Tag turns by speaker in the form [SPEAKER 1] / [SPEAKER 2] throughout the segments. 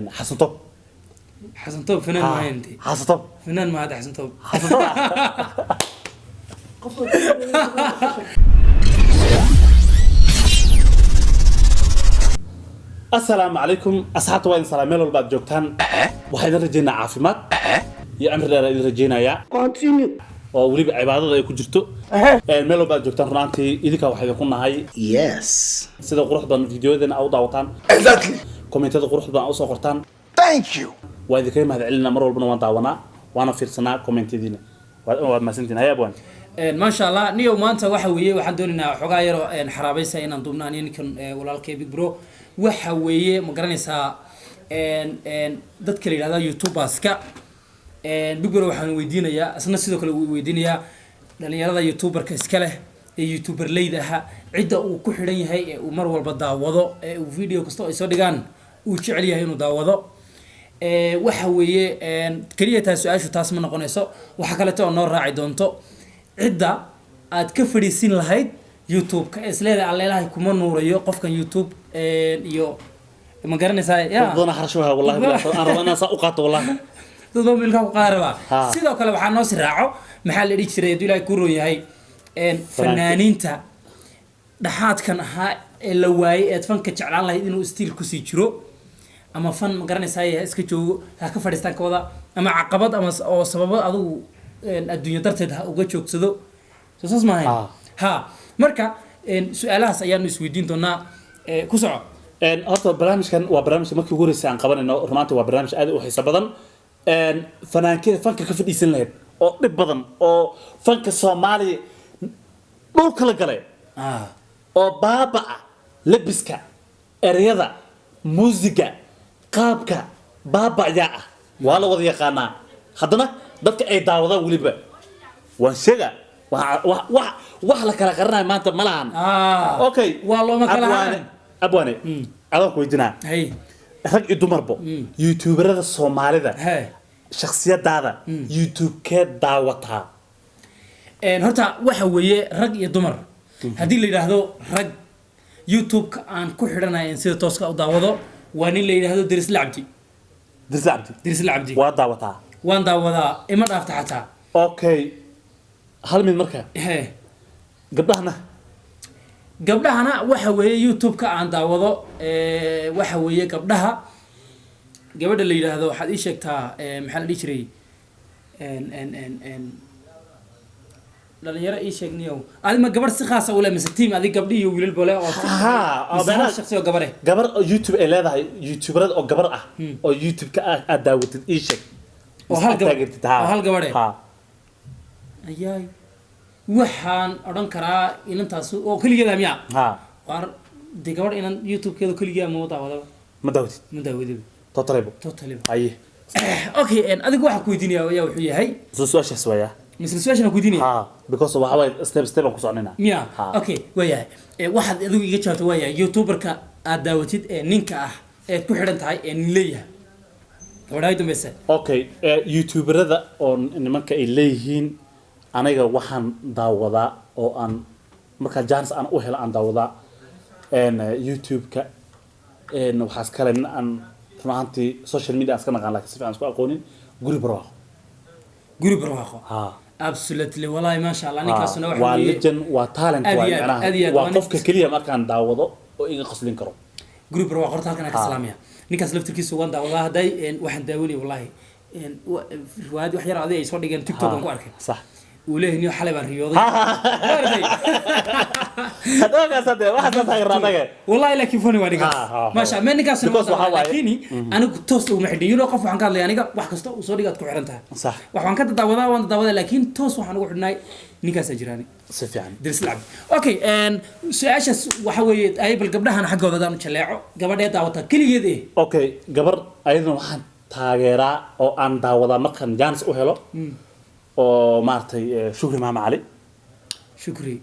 [SPEAKER 1] حسن طب
[SPEAKER 2] حسن توب فنان معين انت
[SPEAKER 1] حسن طب
[SPEAKER 2] فنان ما هذا حسن توب
[SPEAKER 1] حسن طب السلام عليكم أصحاب وين سلامين والبعد جوكتان وحيد رجينا عافيمات يا أمر رجينا يا وولي عبادة يكون جرتو ميلو بعد جوكتان رانتي إذا كان واحد يكون هاي
[SPEAKER 3] Yes.
[SPEAKER 1] سيدا قروح بان فيديو ذن أو دعوتان
[SPEAKER 3] Exactly.
[SPEAKER 1] كومنتات قروح بان أو صقرتان
[SPEAKER 3] Thank you.
[SPEAKER 1] وإذا كان هذا علنا مرة والبنا وان دعونا وانا في سنة كومنتي دينا وما سنتين هيا بوان
[SPEAKER 2] ما شاء الله نيو مانتا waxa weeye waxaan doonaynaa xogaa yar oo xaraabaysa inaan duubnaan ninkan walaalkay Big Bro waxa weeye ma garanaysaa dadka la yiraahdo YouTubers-ka Big Bro waxaan weydiinayaa asna sidoo kale weydiinayaa dhalinyarada YouTuber-ka iska leh ee YouTuber leedaha cidda uu ku xidhan yahay ee uu mar walba daawado ee uu video kasta ay soo dhigaan uu jecel yahay inuu daawado waxa weeye kaliya taas su'aashu taas ma noqonayso waxa kale oo noo raaci doonto cidda aad ka fadhiisin lahayd YouTube ka isleeda alleelahay kuma nuurayo qofkan YouTube iyo ma garanaysaa ya
[SPEAKER 1] ضنا حرشوها والله أنا أنا سأقاط والله
[SPEAKER 2] dadba milka ku qaaraba sidoo kale waxa noo si raaco maxaa la dhigi jiray Ilaahay ku roon yahay fanaaniinta dhaxaadkan ahaa ee la waayay ee fanka jeclaan lahayd inuu stiil ku sii jiro ama fan ma garanaysaa iska joogo ha ka fadhiistaan kooda ama caqabad ama oo sababo adigu adduunyo darteed ha uga joogsado saas ma ahayn ha marka su'aalahaas ayaanu isweydiin doonaa ku soco
[SPEAKER 1] horta barnaamijkan waa barnaamij markii ugu horeysay aan qabanayno rumaantii waa barnaamij aad u xiiso badan fanaankii fanka ka fadhiisan lahayd oo dhib badan oo fanka Soomaaliya dhulka la galay oo baaba labiska ereyada muusiga qaabka baaba yaa waa la wada yaqaanaa haddana dadka ay daawadaan waliba waan sheega wax la kala qaranayo maanta ma lahan okay
[SPEAKER 2] waa loo ma kala hayn
[SPEAKER 1] abwaane adoo ku weydiinaa
[SPEAKER 2] hay
[SPEAKER 1] rag iyo dumarbo youtuberada Soomaalida shakhsiyadaada YouTube ka daawataa
[SPEAKER 2] horta waxa weeye rag iyo dumar hadii la yiraahdo rag YouTube ka aan ku xidhanayn sida tooska u daawado waa nin la yiraahdo Diris Labdi Diris Labdi
[SPEAKER 1] waa daawataa
[SPEAKER 2] waan daawadaa ima dhaafta xataa
[SPEAKER 1] okay hal mid marka gabdhahana
[SPEAKER 2] waxa weeye YouTube ka aan daawado waxa weeye gabdhaha gabadha la yiraahdo waxaad ii sheegtaa maxaa la dhigi jiray dhalinyaro ii sheegniyow adima gabar si khaas ah u leeyahay team adig gabdhi iyo wiilal bole oo
[SPEAKER 1] abana
[SPEAKER 2] shakhsi oo gabar
[SPEAKER 1] YouTube ay leedahay YouTuberada oo gabar ah oo YouTube ka aad daawatid ii sheeg
[SPEAKER 2] oo hal gabar ayay waxaan oran karaa inantaas oo kaligeeda miya war de gabar inan YouTube keedo kaligeeda ma daawatid totally
[SPEAKER 1] aye
[SPEAKER 2] okay adigu waxa ku weydiinaya wuxuu yahay
[SPEAKER 1] su'aashaas waya
[SPEAKER 2] مثل سؤال أنا كوديني
[SPEAKER 1] because waxa way step ku soconina
[SPEAKER 2] miya okay waya waxaad adigu iga jawaabtay waya YouTuber-ka aad daawatid ninka ah ee ku xidhan tahay leeyahay gabadhay dambaysa
[SPEAKER 1] okay YouTuberada oo nimanka ay leeyihiin aniga waxaan daawadaa oo aan marka chance aan u helo aan daawadaa YouTube-ka waxaas kale aan runtii social media aska naqaan laakiin si fiican isku aqoonin guri barwaaqo
[SPEAKER 2] absolutely wallahi ma sha Allah ninkaasuna waxa
[SPEAKER 1] waa legend waa talent waa qofka kaliya markaan daawado oo iga qoslin karo
[SPEAKER 2] group waa qorta halkan ka salaamiya ninkaas laftirkiisu waan daawadaa haday waxaan daawani wallahi riwaayad wax yar aday ay soo dhigeen TikTok aan ku arkay
[SPEAKER 1] sax
[SPEAKER 2] وليه حلي بالرياضي
[SPEAKER 1] هذا صدق واحد صدق رادقه
[SPEAKER 2] والله لكن فوني وادي ما شاء الله منك اصلا لكني انا كنت توس ومحدي يلو قف waxaan ka hadlay aniga wax kasto oo soo dhigaad ku xirantahay
[SPEAKER 1] صح
[SPEAKER 2] waxaan ka daawada laakiin toos waxaan ugu xidhnay ninkaas ajiraani
[SPEAKER 1] si fiican
[SPEAKER 2] Diris Labdi okay su'aashaas waxa weeye ay bal gabdhahan xaggooda aan jaleeco gabadheed daawata kaligeed
[SPEAKER 1] okay gabar ayadana waxaan taageeraa oo aan daawada markaan chance u helo oo maartay shukri maama ali
[SPEAKER 2] shukri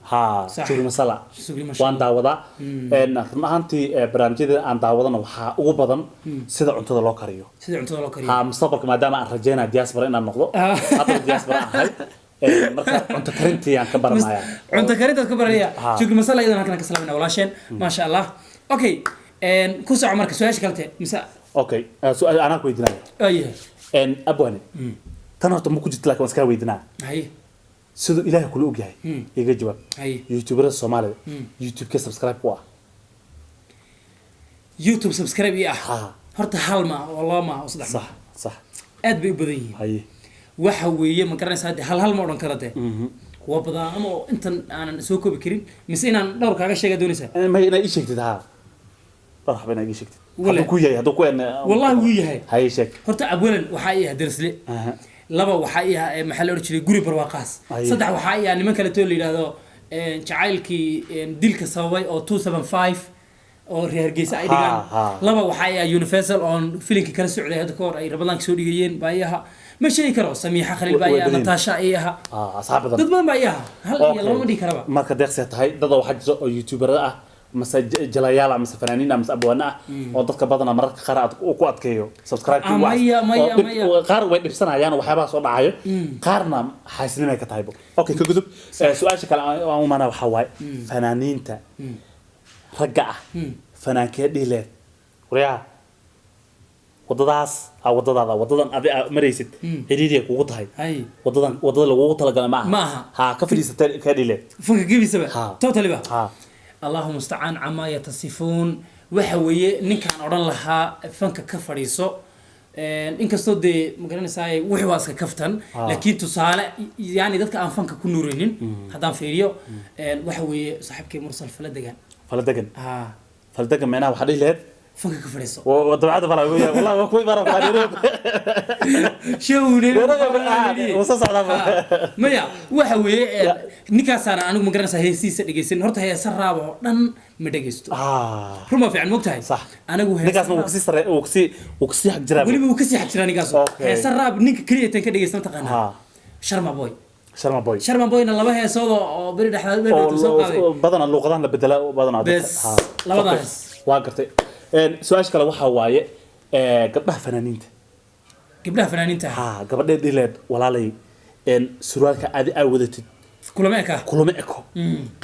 [SPEAKER 1] shukri masala waan daawada runtii barnaamijyada aan daawadana waxa ugu badan sida cuntada loo kariyo mustaqbalka maadaama aan rajeynaa diaspora inaan noqdo hadda diaspora ahay marka cunto karintii aan ka baranaya
[SPEAKER 2] cunto karinta ka baranaya shukri masala idan halkan ka salaamina walaasheen ma sha Allah okay ku soo marka su'aasha kale mise
[SPEAKER 1] okay su'aal ana ku weydiinaa
[SPEAKER 2] ايه
[SPEAKER 1] abwaane tan horta ma ku jirto laakiin iska weydiinaa
[SPEAKER 2] هاي
[SPEAKER 1] sidoo ilaahay kula og yahay iga jawaab
[SPEAKER 2] هاي
[SPEAKER 1] youtuberada Soomaalida youtube ka subscribe ku ah
[SPEAKER 2] يوتيوب سبسكرايب ايه
[SPEAKER 1] ها
[SPEAKER 2] هرت هل ما والله ما اصدق
[SPEAKER 1] صح صح
[SPEAKER 2] اد بي بدين
[SPEAKER 1] haye
[SPEAKER 2] waxa weeye ma garanaysaa hadda hal ma odhan kara dee kuwa badan ama intan aanan soo koobi karin mise inaan dhowr kaaga sheega doonaysaa
[SPEAKER 1] ma ina ii sheegtid ha marhaba ina ii sheegtid
[SPEAKER 2] Wale.
[SPEAKER 1] haduu ku yahay haduu ku een
[SPEAKER 2] wallahi wuu yahay
[SPEAKER 1] haye sheeg
[SPEAKER 2] horta awalan waxaa ii darsle
[SPEAKER 1] aha
[SPEAKER 2] laba waxaa ii maxaa la oran jiray guri barwaaqaas
[SPEAKER 1] Aye.
[SPEAKER 2] saddex waxaa ii niman kale too la yiraahdo jacaylkii dilka sababay oo 275 oo reer Hargeysa ay dhigaan
[SPEAKER 1] ha.
[SPEAKER 2] laba waxaa ii universal on filimkii kala socday hadda ka hor ay rabadaanka soo dhigayeen baayaha ma sheegi karo samiixa khaliil
[SPEAKER 1] Way
[SPEAKER 2] baaya
[SPEAKER 1] badan.
[SPEAKER 2] natasha iyaha
[SPEAKER 1] asxaab badan
[SPEAKER 2] dad badan baayaha hal iyo laba ma dhigi karaba
[SPEAKER 1] marka deeqsi tahay dad waxa jiro oo youtuberada ah mase jalayaal ama fanaaniin ama abwaana ah oo dadka badana mararka qaar aad ku adkeeyo subscribe ku
[SPEAKER 2] maya.
[SPEAKER 1] qaar way dhibsanayaan waxyaabaha soo dhacayo qaarna xaasnimay ka tahay okay ka gudub su'aasha kale aan u maana waxa waay fanaaniinta ragga ah fanaankee dhiileed wariyaa wadadaas wadadaada wadadan adi maraysid xiriiriye kugu tahay
[SPEAKER 2] hay
[SPEAKER 1] wadadan wadada lagu talagalay ma
[SPEAKER 2] Ma
[SPEAKER 1] aha
[SPEAKER 2] aha.
[SPEAKER 1] ha ka fadhiisatay ka dhiileed
[SPEAKER 2] fanka gebisaba
[SPEAKER 1] Ha.
[SPEAKER 2] totally ba
[SPEAKER 1] ha
[SPEAKER 2] اللهم استعان عما يتصفون waxa weeye ninkaan oran lahaa fanka ka fadhiiso inkastoo dee magaranaysaa wixii waa iska kaftan laakiin tusaale yani dadka aan fanka ku nuurinin haddaan fiiriyo waxa weeye saaxiibkay mursal faladegan
[SPEAKER 1] faladegan
[SPEAKER 2] ها
[SPEAKER 1] faladegan meena waxa dhiileed
[SPEAKER 2] fanka ka fadhiiso
[SPEAKER 1] ودبعات فلا والله ما كوي مرة فلا
[SPEAKER 2] showne
[SPEAKER 1] وصص على
[SPEAKER 2] maya waxa weeye ninkaasana anigu magaranaysaa heesiisa dhegeysan horta heesa raabo oo dhan ma dhegeysto ruma fiican mogtahay
[SPEAKER 1] صح
[SPEAKER 2] anigu
[SPEAKER 1] نيكاس ما وكسي سر وكسي حق جراب
[SPEAKER 2] waliba uu ka sii xajira ninkaas
[SPEAKER 1] Okay.
[SPEAKER 2] heesa raab ninka kaliya tan ka dhegeysan taqaana
[SPEAKER 1] ها
[SPEAKER 2] sharma boy
[SPEAKER 1] شرما بوي
[SPEAKER 2] sharma boyna laba heesood oo bari dhexdaad bari soo qaaday
[SPEAKER 1] بدنا اللغة لا بدلا بدنا
[SPEAKER 2] بس labadaas
[SPEAKER 1] واقرتي سؤال كلا waxa waaye gabdhaha fanaaniinta
[SPEAKER 2] gabdhaha fanaaniinta
[SPEAKER 1] ha gabadha dhileed walaalay surwaalka aad ay wadatid
[SPEAKER 2] kulama eka
[SPEAKER 1] kulama eko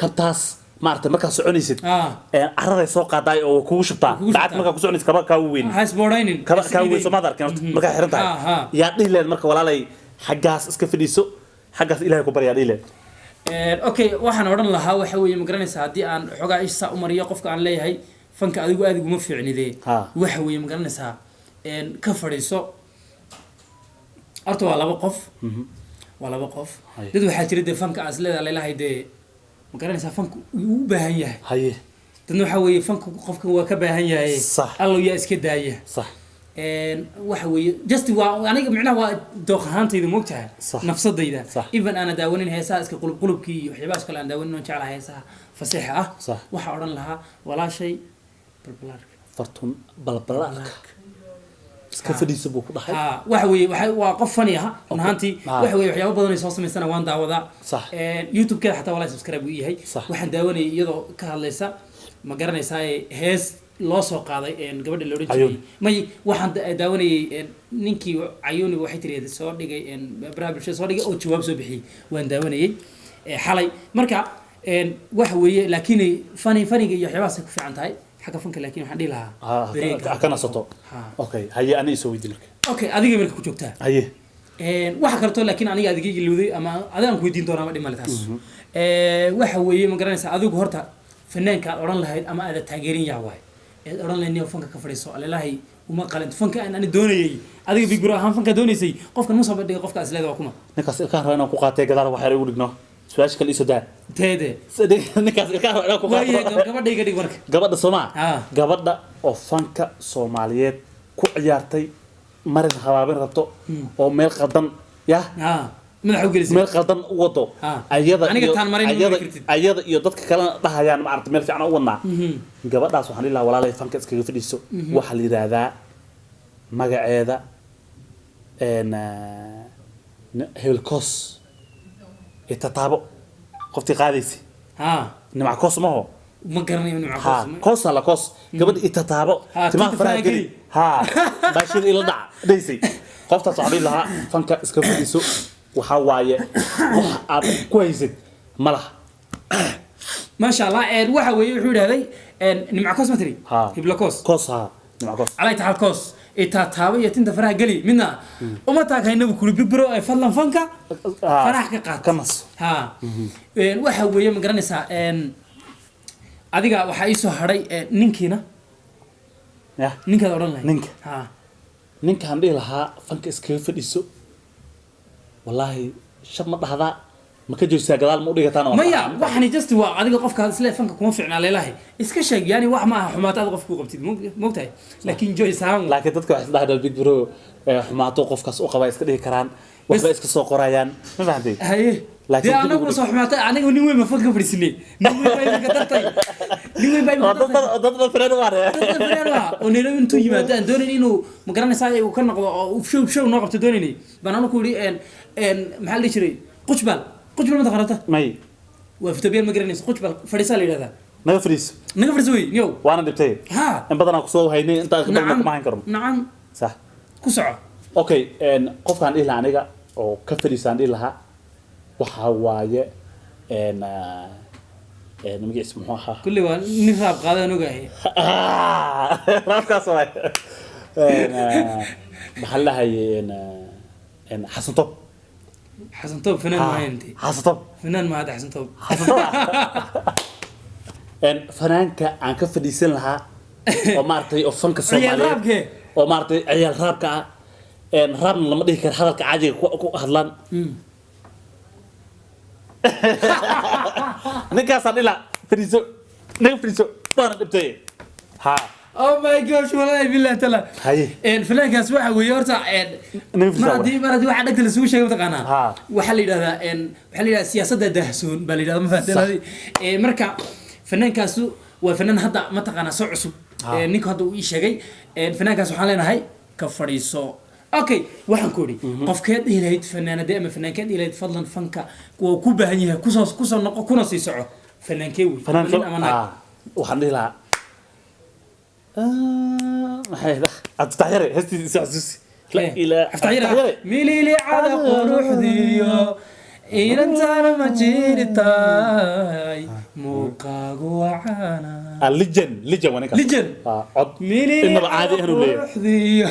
[SPEAKER 1] kabtaas maartay marka soconaysid carada soo qaaday oo kugu shubtaa
[SPEAKER 2] Kugu shubtaa.
[SPEAKER 1] dacad marka ku soconaysid kaba ka weyn
[SPEAKER 2] ha isbooraynin
[SPEAKER 1] kaba ka weyn soo madarkan marka xiran tahay
[SPEAKER 2] Ha.
[SPEAKER 1] yaa dhileed marka walaalay xagaas iska fadhiiso xagaas ilaahay ku baryaa dhileed
[SPEAKER 2] okay waxaan oran lahaa waxa weeye ma garanaysaa haddii aan xogaa isa u mariyo qofka aan leeyahay fanka adigu aad iguma fiicnidee
[SPEAKER 1] Ha.
[SPEAKER 2] waxa weeye ma garanaysaa ka fadhiiso horta waa laba qof waa laba qof
[SPEAKER 1] Haye.
[SPEAKER 2] dad waxaa jira dee fanka aan isleedahay leelahay dee ma garanaysaa fanka uu u baahan yahay
[SPEAKER 1] haye
[SPEAKER 2] dadna waxaa weeye fanka qofka waa ka baahan yahay
[SPEAKER 1] Sax.
[SPEAKER 2] allow yaa iska daaya
[SPEAKER 1] صح
[SPEAKER 2] waxa weeye just waa aniga micnaha waa dooq ahaantayda moogtahay
[SPEAKER 1] Sax.
[SPEAKER 2] nafsadayda
[SPEAKER 1] Sax.
[SPEAKER 2] even aan daawanin heesaha iska qulubkii iyo waxyaabahaas kale aan daawanin oo jeclahay heesaha fasiixa ah
[SPEAKER 1] Sax.
[SPEAKER 2] waxaa odhan lahaa walaashay balbalaarka
[SPEAKER 1] fartun balbalaarka iska fadhiiso buu ku dhahay
[SPEAKER 2] ha waxa weeye waa qof fani ah run ahaantii
[SPEAKER 1] Ah.
[SPEAKER 2] waxa weeye waxyaabo badan ay soo samaysana waan daawadaa
[SPEAKER 1] Sax.
[SPEAKER 2] youtube-keeda xataa walaa subscribe uu yahay
[SPEAKER 1] Sax.
[SPEAKER 2] waxaan daawanayay iyadoo ka hadlaysa ma garanaysaa hees loo soo qaaday gabadha la odhan jiray
[SPEAKER 1] Cayuuni.
[SPEAKER 2] may waxaan daawanayay ninkii cayuuni waxay tiri soo dhigay baraha bulshada soo dhigay oo jawaab soo bixiyey waan daawanayay xalay marka waxa weeye laakiin faniga iyo waxyaabahaasay ku fiican tahay xagga fanka laakiin waxaan dhihi lahaa bareega
[SPEAKER 1] kana soto
[SPEAKER 2] Ha.
[SPEAKER 1] okay haye ani soo weydiin marka
[SPEAKER 2] okay adiga marka ku joogtaa
[SPEAKER 1] haye
[SPEAKER 2] waxa kaleeto laakiin aniga adiga ilowday ama adiga aan ku weydiin doonaa ma dhimale taas waxa weeye ma garanaysaa adigu horta fanaanka aad odhan lahayd ama aada taageerin yaa waay eed odhan lahayd niyo fanka ka fadhiiso alilaahay uma qalinto fanka aan ani doonayay adiga big bro ahaan fanka doonaysay qofkan ma soo bandhigay qofka isleeda waa kuma
[SPEAKER 1] ninkaas ilkaan raba inaan ku qaatay gadaal waxyar igu dhigno su-aasha kale isoo daa
[SPEAKER 2] teede
[SPEAKER 1] ninkaas ilkaan raba inaan ku
[SPEAKER 2] waaye
[SPEAKER 1] qaato
[SPEAKER 2] gabadha iga dhig marka
[SPEAKER 1] gabadha Soomaa
[SPEAKER 2] Ah.
[SPEAKER 1] gabadha oo fanka Soomaaliyeed ku ciyaartay marin habaabin rabto oo meel qadan ya
[SPEAKER 2] ha madaxa u gelisay
[SPEAKER 1] meel qadan u wado
[SPEAKER 2] Ah.
[SPEAKER 1] ayada
[SPEAKER 2] Aniga
[SPEAKER 1] iyo-
[SPEAKER 2] taan marin ma
[SPEAKER 1] ayada-
[SPEAKER 2] kartid.
[SPEAKER 1] ayada iyo dadka kale dhahayaan ma aragtay meel fiican u wadnaa gabadhaas waxaan ilaa walaalay fanka iskaga fadhiiso waxa la yiraahdaa magaceeda hebel koos itataabo qoftii qaadaysay
[SPEAKER 2] ha
[SPEAKER 1] nimca koos maho
[SPEAKER 2] ma garanayo nimca
[SPEAKER 1] ha
[SPEAKER 2] koos
[SPEAKER 1] koos la koos gabadha itataabo
[SPEAKER 2] Ha,
[SPEAKER 1] timaha
[SPEAKER 2] tinta
[SPEAKER 1] faraha
[SPEAKER 2] faraha
[SPEAKER 1] geli
[SPEAKER 2] geli.
[SPEAKER 1] ha baashida ila dhac dhaysay qoftaas waxaan dhihi lahaa fanka iska fadhiiso waxaa waaye wax aad ku haysid ma laha
[SPEAKER 2] ما شاء الله waxa weeye wuxuu yiraahday nimca koos ma tiri
[SPEAKER 1] Ha.
[SPEAKER 2] hibla koos
[SPEAKER 1] koos ha nimca koos
[SPEAKER 2] على تحال كوس taataaba iyo tinta faraha geli midna uma taagaynabu kuli Big Bro ay fadlan fanka faraha ka qaad
[SPEAKER 1] kamas
[SPEAKER 2] ha waxa weeye ma garanaysaa adiga waxa ii soo haray ninkiina
[SPEAKER 1] ya
[SPEAKER 2] ninkaad oran lahayd
[SPEAKER 1] ninka
[SPEAKER 2] ha
[SPEAKER 1] ninkaan dhihi lahaa fanka iskaga fadhiiso wallaahi shab ma dhahdaa ma ka joogsaa gadaal ma u dhigataan
[SPEAKER 2] maya waxani just waa adiga qofka isla fanka kuma fiicnaa leelahay iska sheeg yani wax ma aha xumaataada qofku qabtid moogtahay laakiin joy saan
[SPEAKER 1] laakiin dadka waxay dhahdaan Big Bro xumaato qofkaas u qaba iska dhigi karaan waxba iska soo qorayaan ma fahamtay
[SPEAKER 2] haye
[SPEAKER 1] laakiin
[SPEAKER 2] dee anagu soo xumaatay aniga nin weyn ma fanka fadhiisinay nin weyn bay ka dartay nin weyn bay ka dartay
[SPEAKER 1] dadda friend waare
[SPEAKER 2] oo neelo intuu yimaado aan doonayn inuu ma garanaysaa uu ka noqdo oo show noo qabto doonaynay baan anagu ku yiri maxaa la jiray qujbal ma taqaanata
[SPEAKER 1] may
[SPEAKER 2] waa fitabiyan ma garanaysa qujbal fadhiisa la yiraahdaa
[SPEAKER 1] naga fadhiiso
[SPEAKER 2] wey yow
[SPEAKER 1] waana dhibtay
[SPEAKER 2] ha
[SPEAKER 1] in badan aan ku soo haynay inta ka badan ma hayn karno
[SPEAKER 2] nacam
[SPEAKER 1] sax
[SPEAKER 2] ku soco
[SPEAKER 1] okay qofkaan dhihi lahaa aniga oo ka fadhiisaan dhihi lahaa waxa waaye magaciisa muxuu ahaa
[SPEAKER 2] kulli waa nin raab qaadaan ogahay
[SPEAKER 1] raabkaas waay maxaa la hayay xasan top
[SPEAKER 2] حسن توب فنان ما انتي
[SPEAKER 1] xasan top
[SPEAKER 2] فنان ما هذا حسن توب
[SPEAKER 1] fanaanka aan ka fadhiisan lahaa oo maartay oo fanka
[SPEAKER 2] عيال
[SPEAKER 1] Soomaaliyeed
[SPEAKER 2] رابكه
[SPEAKER 1] oo maartay ciyaal raabka ah raabna lama dhihi karo hadalka caadiga ku hadlaan ninkaasaan dhila fadhiiso naga fadhiiso waana dhibtay ha
[SPEAKER 2] او ماي جوش والله بالله تعالى
[SPEAKER 1] haye
[SPEAKER 2] فلان كاس waxa weeye horta maradi waxa dhagta la soo sheegay taqaana waxa la yiraahdaa siyaasadda dahsoon baa la yiraahdaa ma fahanteen marka fanaankaas waa fanaan hadda ma taqaana soo cusub ninka hadda uu ii sheegay fanaankaas waxaan leenahay ka fadhiiso okay waxaan ku iri qofkeed ilayd fanaanada ama fanaankeed ilayd fadlan fanka waa ku baahan yahay ku soo noqo kuna sii soco fanaankee wey
[SPEAKER 1] fanaanka waxaan dhihi lahaa هذا أتطير هستي سعسوسي لا إله
[SPEAKER 2] أفتحير ميلي على قروح ديو إن أنت أنا ما جيرتاي موقاقو وعانا
[SPEAKER 1] اللجن وانا
[SPEAKER 2] لجن
[SPEAKER 1] عد
[SPEAKER 2] ميلي
[SPEAKER 1] إنه عادي إنه ليه
[SPEAKER 2] قروح ديو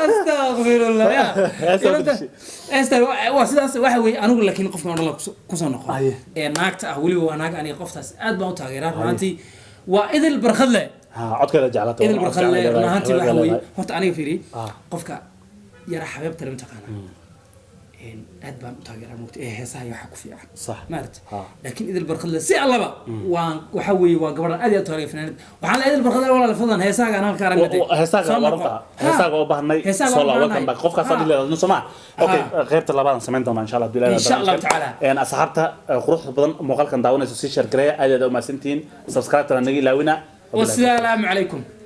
[SPEAKER 2] أستغفر الله يا واسداس waxa weey anigu laakiin qofka aan ku soo noqon naagta ah wali waa naag aniga qoftaas aad baan u taageeraa runtii waa idil barkhadle
[SPEAKER 1] cod kale jeclato
[SPEAKER 2] idil barkhadle runtii waxa weey horta aniga fiiri qofka yara xabeebta lama taqaana aad baan u taageeraa moogta heesaha waxa ku fiican
[SPEAKER 1] صح
[SPEAKER 2] maarta laakiin idil barkhadle si allaba waan waxa weey waa gabadha aad iyo taageer fanaanad waxaan la idil barkhadle walaal fadlan heesaha aan halka aragnay
[SPEAKER 1] heesaha oo baahnay soo la welcome back qofkaas aan leeyahay Soomaa okay qaybta labaad aan sameyn doonaa insha Allah bilaa
[SPEAKER 2] insha Allah taala
[SPEAKER 1] asxaabta quruxda badan muuqaalkan daawanayso si share gareeya aad u maasantiin subscribe tana naga ilaawina
[SPEAKER 2] والسلام عليكم